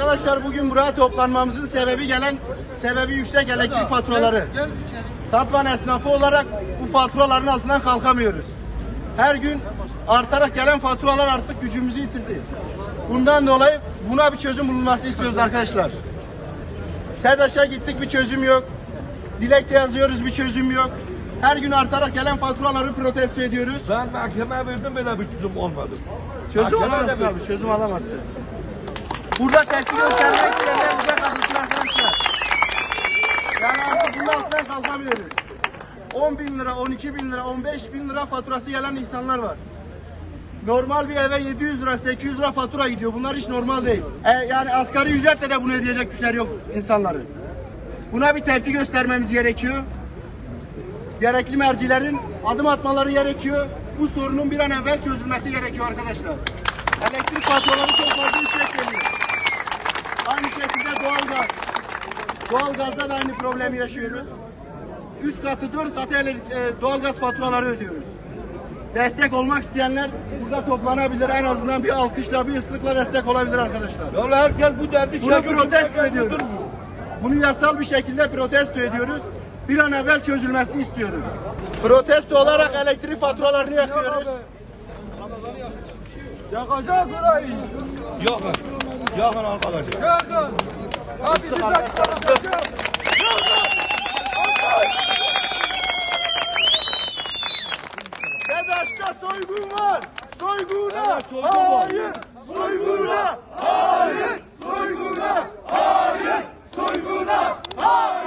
Arkadaşlar bugün buraya toplanmamızın sebebi yüksek elektrik faturaları. Tatvan esnafı olarak bu faturaların altından kalkamıyoruz. Her gün artarak gelen faturalar artık gücümüzü yitirdi. Bundan dolayı buna bir çözüm bulunması istiyoruz arkadaşlar. TEDAŞ'a gittik, bir çözüm yok. Dilekçe yazıyoruz, bir çözüm yok. Her gün artarak gelen faturaları protesto ediyoruz. Ben mahkemeye verdim, böyle bir çözüm olmadı. Çözüm alamazsın abi, çözüm alamazsın. Burada tepki göstermek isteyenler bize katılsın arkadaşlar. Yani artık bunun altından kalkamıyoruz. 10.000 lira, 12.000 lira, 15.000 lira faturası gelen insanlar var. Normal bir eve 700 lira, 800 lira fatura gidiyor. Bunlar hiç normal değil. Yani asgari ücretle de bunu ödeyecek güçler yok insanların. Buna bir tepki göstermemiz gerekiyor. Gerekli mercilerin adım atmaları gerekiyor. Bu sorunun bir an evvel çözülmesi gerekiyor arkadaşlar. Elektrik faturaları çok fazla yüksek geliyor. Aynı şekilde doğalgaz. Doğalgazda da aynı problemi yaşıyoruz. 3 katı 4 katı doğalgaz faturaları ödüyoruz. Destek olmak isteyenler burada toplanabilir. En azından bir alkışla, bir ıslıkla destek olabilir arkadaşlar. Yani herkes bu derdi Bunu protesto ediyoruz. Bunu yasal bir şekilde protesto ediyoruz. Bir an evvel çözülmesini istiyoruz. Protesto olarak elektrik faturalarını yakıyoruz. Yakacağız burayı. Yakın. Yakın arkadaşlar. Yakın. Abi biz açıklaması yapıyoruz. TEDAŞ'ta soygun var. Soyguna Evet, soygun var. hayır. Soyguna hayır. Soyguna hayır. Soyguna hayır.